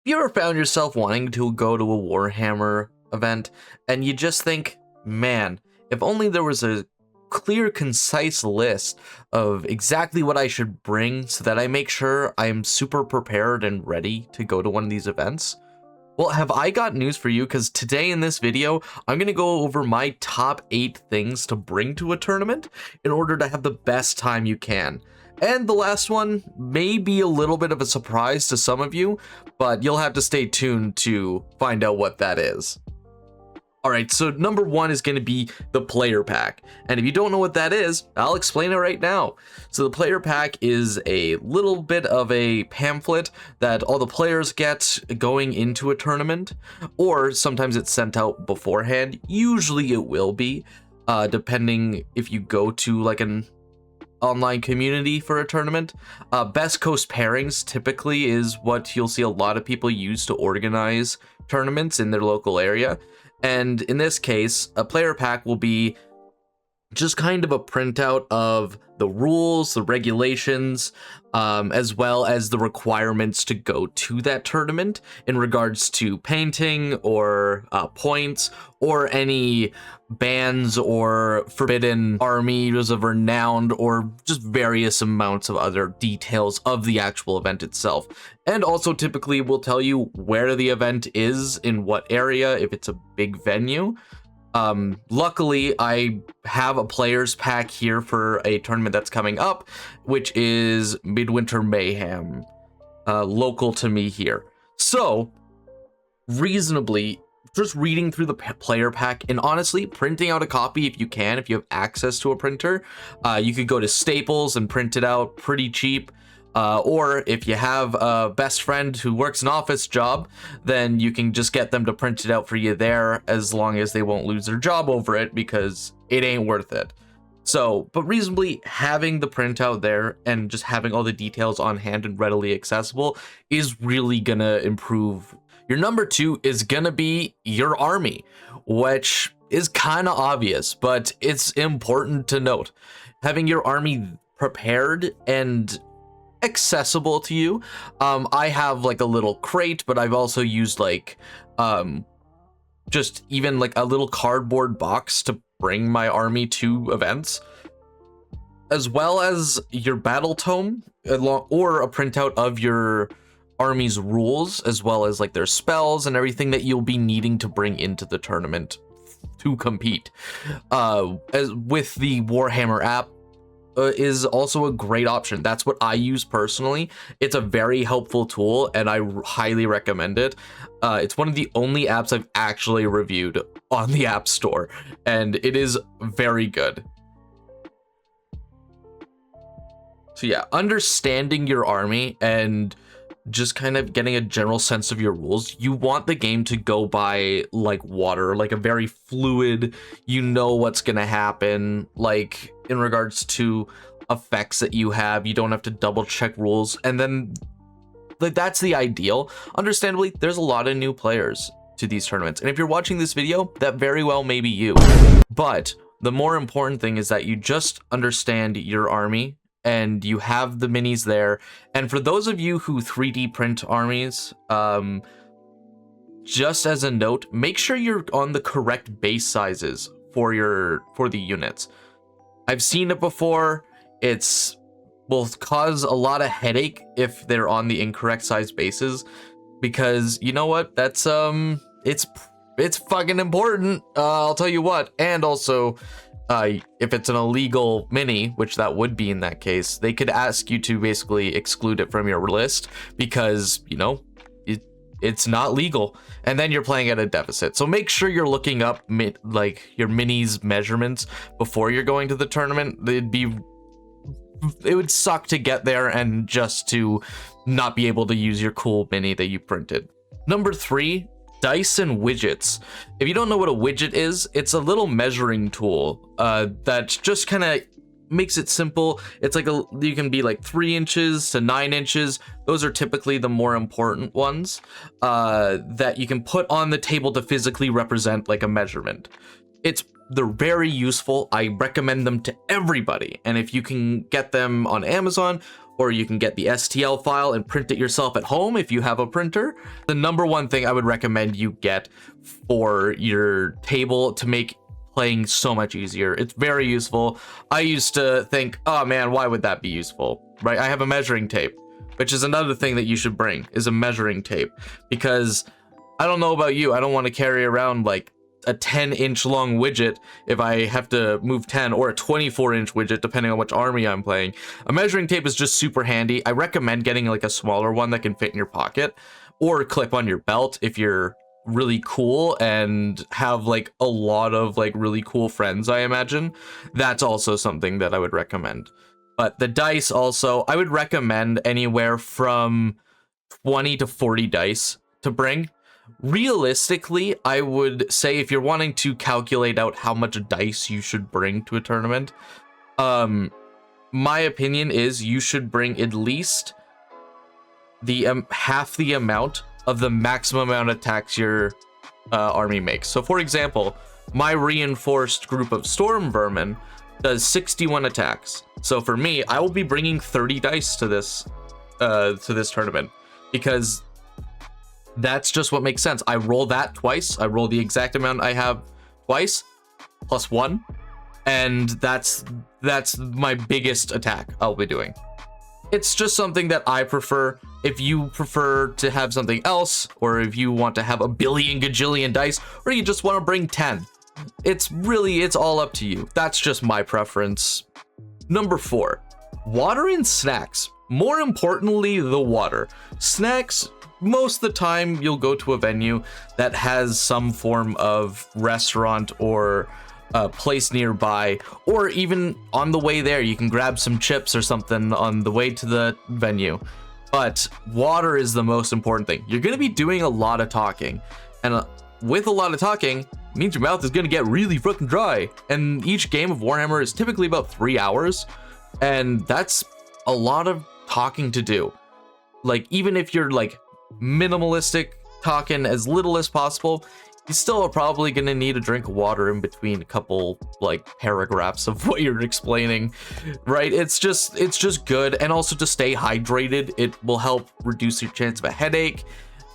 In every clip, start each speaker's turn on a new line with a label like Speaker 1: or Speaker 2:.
Speaker 1: You ever found yourself wanting to go to a Warhammer event and you just think, man, if only there was a clear, concise list of exactly what I should bring so that I make sure I'm super prepared and ready to go to one of these events? Well, have I got news for you, because today in this video, I'm going to go over my top 8 things to bring to a tournament in order to have the best time you can. And the last one may be a little bit of a surprise to some of you, but you'll have to stay tuned to find out what that is. Alright, so number 1 is going to be the player pack. And if you don't know what that is, I'll explain it right now. So the player pack is a little bit of a pamphlet that all the players get going into a tournament, or sometimes it's sent out beforehand. Usually it will be, depending if you go to like an online community for a tournament. Best Coast pairings typically is what you'll see a lot of people use to organize tournaments in their local area. And in this case, a player pack will be just kind of a printout of the rules, the regulations, as well as the requirements to go to that tournament in regards to painting or points or any bans or forbidden armies of renowned or just various amounts of other details of the actual event itself. And also typically will tell you where the event is, in what area, if it's a big venue. Luckily, I have a players pack here for a tournament that's coming up, which is Midwinter Mayhem, local to me here. So, reasonably, just reading through the player pack and honestly printing out a copy if you can, if you have access to a printer. You could go to Staples and print it out pretty cheap. Or if you have a best friend who works an office job, then you can just get them to print it out for you there, as long as they won't lose their job over it, because it ain't worth it. So, but reasonably having the printout there and just having all the details on hand and readily accessible is really gonna improve. Your number 2 is gonna be your army, which is kind of obvious, but it's important to note. Having your army prepared and accessible to you. I have like a little crate, but I've also used like just even like a little cardboard box to bring my army to events, as well as your battle tome or a printout of your army's rules, as well as like their spells and everything that you'll be needing to bring into the tournament to compete. As with the Warhammer app, is also a great option. That's what I use personally. It's a very helpful tool and I highly recommend it. It's one of the only apps I've actually reviewed on the App Store, and it is very good. So yeah, understanding your army and just kind of getting a general sense of your rules. You want the game to go by like water, like a very fluid, you know what's gonna happen, like in regards to effects that you have. You don't have to double check rules, and then like that's the ideal. Understandably, there's a lot of new players to these tournaments, and if you're watching this video, that very well may be you. But the more important thing is that you just understand your army and you have the minis there. And for those of you who 3D print armies, just as a note, make sure you're on the correct base sizes for the units. I've seen it before. It's will cause a lot of headache if they're on the incorrect size bases, because you know what? That's it's fucking important. I'll tell you what. And also, if it's an illegal mini, which that would be in that case, they could ask you to basically exclude it from your list because, you know, it's not legal, and then you're playing at a deficit. So make sure you're looking up like your minis measurements before you're going to the tournament. It would suck to get there and just to not be able to use your cool mini that you printed. Number 3, dice and widgets. If you don't know what a widget is, it's a little measuring tool that just kind of makes it simple. It's like you can be like 3 inches to 9 inches. Those are typically the more important ones that you can put on the table to physically represent like a measurement. They're very useful. I recommend them to everybody. And if you can get them on Amazon or you can get the STL file and print it yourself at home if you have a printer. The number one thing I would recommend you get for your table to make playing so much easier. It's very useful. I used to think, oh man, why would that be useful, right? I have a measuring tape, which is another thing that you should bring, is a measuring tape, because I don't know about you, I don't want to carry around like a 10-inch long widget if I have to move 10, or a 24-inch widget depending on which army I'm playing. A measuring tape is just super handy. I recommend getting like a smaller one that can fit in your pocket, or clip on your belt if you're really cool and have like a lot of like really cool friends. I imagine that's also something that I would recommend. But the dice also, I would recommend anywhere from 20 to 40 dice to bring. Realistically, I would say if you're wanting to calculate out how much dice you should bring to a tournament, my opinion is you should bring at least the half the amount of the maximum amount of attacks your army makes. So for example, my reinforced group of storm vermin does 61 attacks. So for me, I will be bringing 30 dice to this tournament, because that's just what makes sense. I roll that twice. I roll the exact amount I have twice, plus 1, and that's my biggest attack I'll be doing. It's just something that I prefer. If you prefer to have something else, or if you want to have a billion gajillion dice, or you just want to bring 10, it's all up to you. That's just my preference. Number 4, water and snacks. More importantly, the water. Snacks, most of the time you'll go to a venue that has some form of restaurant or place nearby, or even on the way there you can grab some chips or something on the way to the venue. But water is the most important thing. You're going to be doing a lot of talking, and with a lot of talking means your mouth is going to get really fucking dry, and each game of Warhammer is typically about 3 hours, and that's a lot of talking to do. Like, even if you're like minimalistic, talking as little as possible, you still are probably going to need a drink of water in between a couple like paragraphs of what you're explaining, right? It's just good. And also to stay hydrated, it will help reduce your chance of a headache,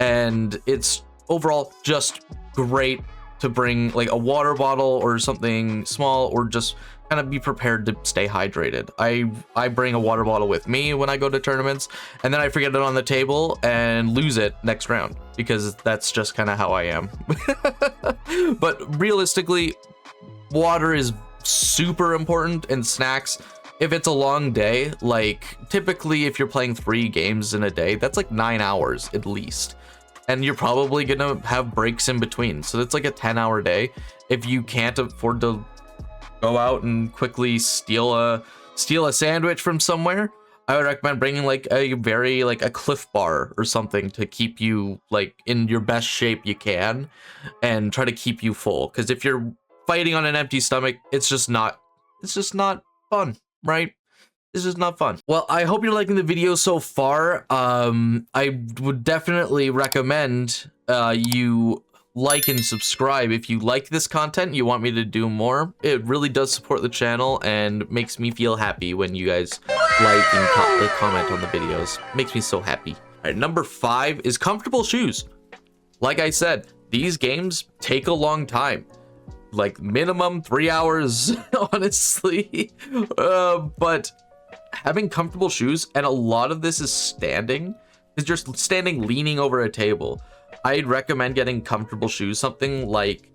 Speaker 1: and it's overall just great to bring like a water bottle or something small, or just kind of be prepared to stay hydrated. I bring a water bottle with me when I go to tournaments, and then I forget it on the table and lose it next round, because that's just kind of how I am. But realistically, water is super important, and snacks, if it's a long day, like typically if you're playing 3 games in a day, that's like 9 hours at least. And you're probably gonna have breaks in between. So it's like a 10-hour day. If you can't afford to go out and quickly steal a sandwich from somewhere, I would recommend bringing like a Cliff Bar or something to keep you like in your best shape you can, and try to keep you full. Because if you're fighting on an empty stomach, it's just not fun, right? It's just not fun. Well, I hope you're liking the video so far. I would definitely recommend you like and subscribe if you like this content, you want me to do more. It really does support the channel and makes me feel happy when you guys like and comment on the videos. Makes me so happy. All right, number 5 is comfortable shoes. Like I said, these games take a long time. Like minimum 3 hours, honestly. But having comfortable shoes, and a lot of this is standing, is just standing leaning over a table. I'd recommend getting comfortable shoes, something like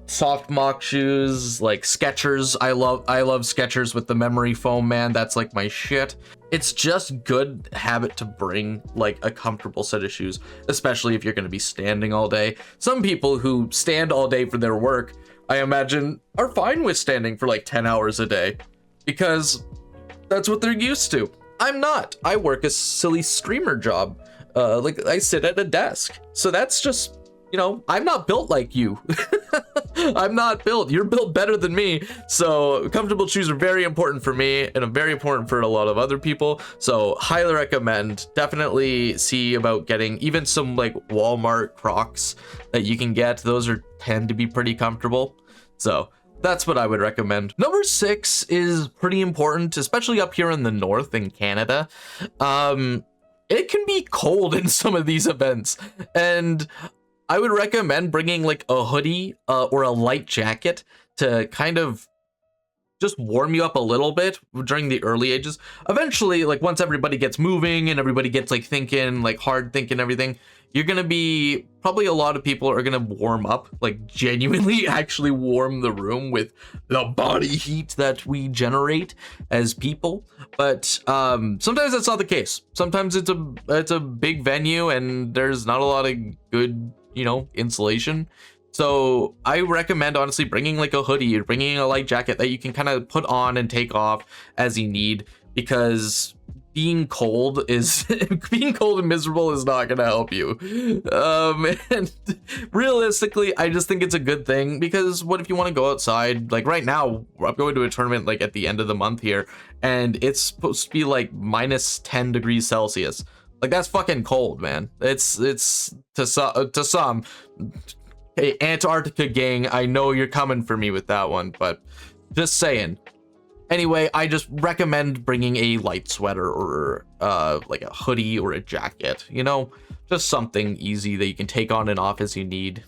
Speaker 1: soft mock shoes, like Skechers. I love Skechers with the memory foam, man. That's like my shit. It's just good habit to bring like a comfortable set of shoes, especially if you're going to be standing all day. Some people who stand all day for their work, I imagine, are fine with standing for like 10 hours a day, because that's what they're used to. I'm not. I work a silly streamer job. Like I sit at a desk. So that's just, you know, I'm not built like you. I'm not built. You're built better than me. So comfortable shoes are very important for me, and very important for a lot of other people. So highly recommend. Definitely see about getting even some like Walmart Crocs that you can get. Those tend to be pretty comfortable. So That's what I would recommend. Number 6 is pretty important, especially up here in the north in Canada. It can be cold in some of these events, and I would recommend bringing like a hoodie or a light jacket to kind of just warm you up a little bit during the early ages. Eventually, like once everybody gets moving and everybody gets like thinking, like hard thinking everything, you're gonna be, probably a lot of people are gonna warm up, like genuinely actually warm the room with the body heat that we generate as people. But sometimes that's not the case. Sometimes it's a big venue and there's not a lot of good, you know, insulation. So I recommend honestly bringing like a hoodie or bringing a light jacket that you can kind of put on and take off as you need, because being cold and miserable is not gonna help you. And realistically, I just think it's a good thing, because what if you want to go outside? Like right now, I'm going to a tournament like at the end of the month here, and it's supposed to be like minus 10 degrees Celsius. Like that's fucking cold, man. It's to some. Hey, Antarctica gang, I know you're coming for me with that one, but just saying. Anyway, I just recommend bringing a light sweater or like a hoodie or a jacket, you know, just something easy that you can take on and off as you need.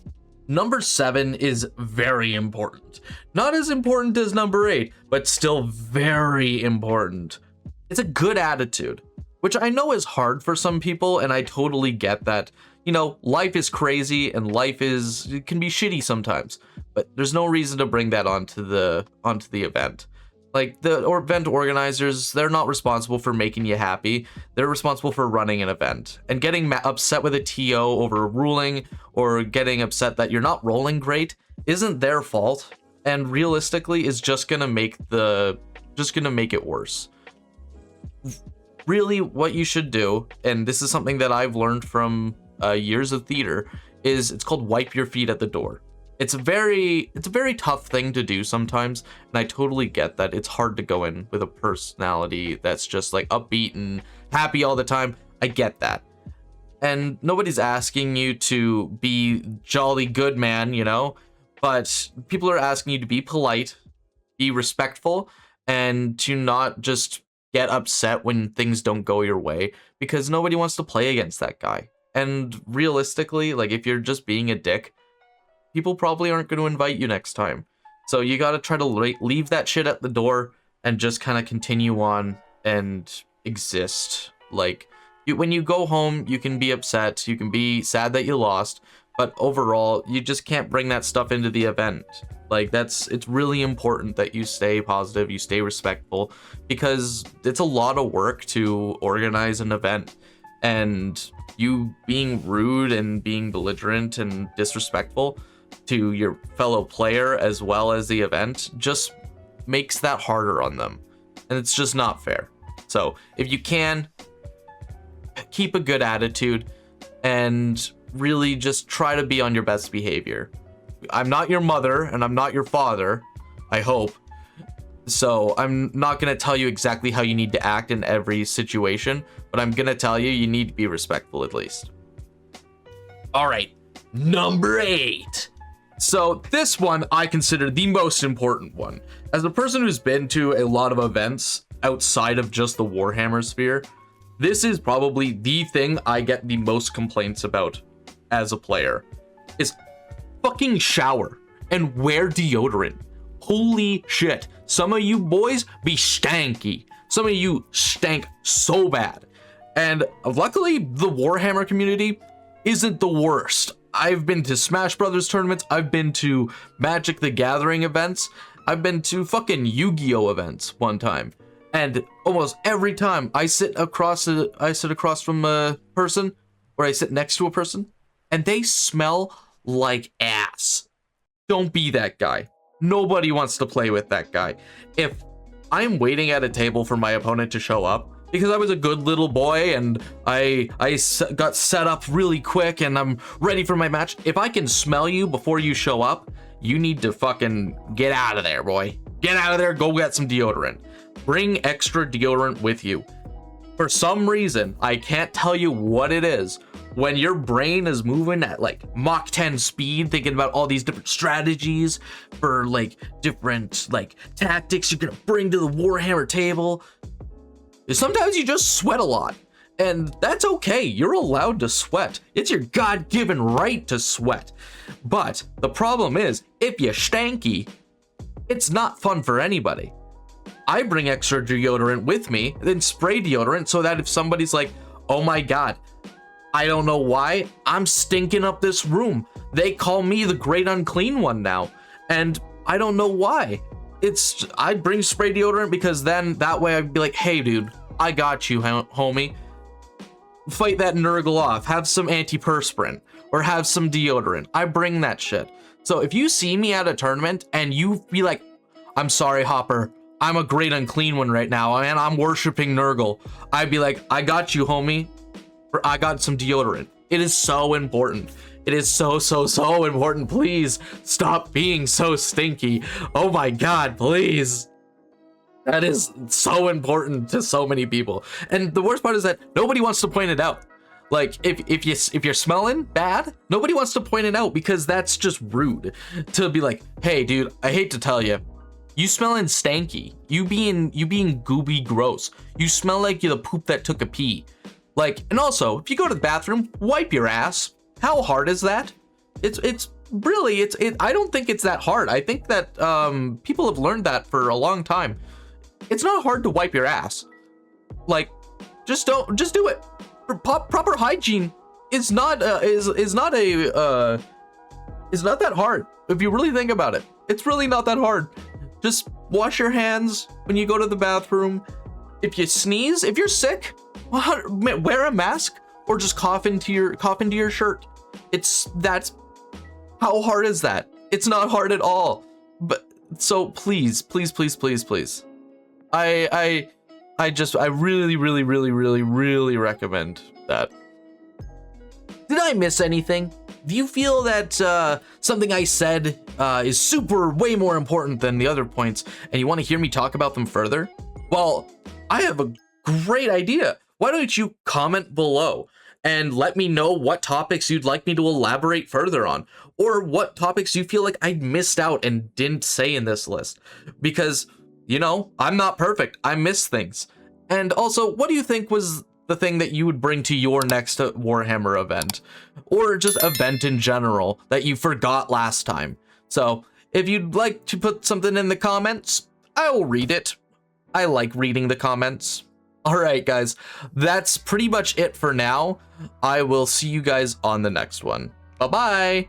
Speaker 1: Number 7 is very important. Not as important as number 8, but still very important. It's a good attitude, which I know is hard for some people, and I totally get that. You know, life is crazy and it can be shitty sometimes, but there's no reason to bring that onto the event. Like the event organizers, they're not responsible for making you happy. They're responsible for running an event, and getting upset with a TO over a ruling or getting upset that you're not rolling great isn't their fault, and realistically is just gonna make it worse. Really, what you should do, and this is something that I've learned from years of theater, is it's called wipe your feet at the door. It's a very tough thing to do sometimes, and I totally get that. It's hard to go in with a personality that's just like upbeat and happy all the time. I get that. And nobody's asking you to be jolly good man, you know, but people are asking you to be polite, be respectful, and to not just get upset when things don't go your way, because nobody wants to play against that guy. And realistically, like if you're just being a dick, people probably aren't going to invite you next time. So you got to try to leave that shit at the door and just kind of continue on and exist. Like when you go home, you can be upset, you can be sad that you lost, but overall, you just can't bring that stuff into the event. Like it's really important that you stay positive, you stay respectful, because it's a lot of work to organize an event, and you being rude and being belligerent and disrespectful to your fellow player as well as the event just makes that harder on them, and it's just not fair. So if you can, keep a good attitude and really just try to be on your best behavior. I'm not your mother and I'm not your father, I hope, so I'm not going to tell you exactly how you need to act in every situation, but I'm going to tell you you need to be respectful at least. All right, number 8. So this one I consider the most important one. As a person who's been to a lot of events outside of just the Warhammer sphere, this is probably the thing I get the most complaints about as a player, is fucking shower and wear deodorant. Holy shit. Some of you boys be stanky. Some of you stank so bad. And luckily, the Warhammer community isn't the worst. I've been to Smash Brothers tournaments. I've been to Magic the Gathering events. I've been to fucking Yu-Gi-Oh events one time. And almost every time I sit across from a person, or I sit next to a person, and they smell like ass. Don't be that guy. Nobody wants to play with that guy. If I'm waiting at a table for my opponent to show up, because I was a good little boy and I got set up really quick and I'm ready for my match, if I can smell you before you show up, you need to fucking get out of there, boy. Get out of there, go get some deodorant. Bring extra deodorant with you. For some reason, I can't tell you what it is, when your brain is moving at like Mach 10 speed, thinking about all these different strategies for like different like tactics you're gonna bring to the Warhammer table, sometimes you just sweat a lot. And that's okay. You're allowed to sweat. It's your God-given right to sweat. But the problem is, if you're stanky, it's not fun for anybody. I bring extra deodorant with me, then spray deodorant so that if somebody's like, oh my God, I don't know why, I'm stinking up this room. They call me the great unclean one now. And I don't know why. I bring spray deodorant because then that way I'd be like, hey dude, I got you, homie. Fight that Nurgle off. Have some antiperspirant or have some deodorant. I bring that shit. So if you see me at a tournament and you be like, I'm sorry, Hopper, I'm a great unclean one right now, and I'm worshiping Nurgle, I'd be like, I got you, homie. Or I got some deodorant. It is so important. It is so important. Please stop being so stinky. Oh my God, please. That is so important to so many people. And the worst part is that nobody wants to point it out. Like if you're smelling bad, nobody wants to point it out because that's just rude to be like, hey dude, I hate to tell you, you smelling stanky. You being gooby gross. You smell like you're the poop that took a pee. Like, and also, if you go to the bathroom, wipe your ass. How hard is that? It's really, I don't think it's that hard. I think that people have learned that for a long time. It's not hard to wipe your ass. Like, just do it. Proper hygiene is not that hard. If you really think about it, it's really not that hard. Just wash your hands when you go to the bathroom. If you sneeze, if you're sick, wear a mask or just cough into your shirt. That's how hard is that? It's not hard at all. But so please. I really recommend that. Did I miss anything? Do you feel that something I said is way more important than the other points, and you want to hear me talk about them further? Well, I have a great idea. Why don't you comment below and let me know what topics you'd like me to elaborate further on, or what topics you feel like I missed out and didn't say in this list. Because, you know, I'm not perfect. I miss things. And also, what do you think was the thing that you would bring to your next Warhammer event, or just event in general that you forgot last time? So if you'd like to put something in the comments, I will read it. I like reading the comments. All right, guys, that's pretty much it for now. I will see you guys on the next one. Bye-bye.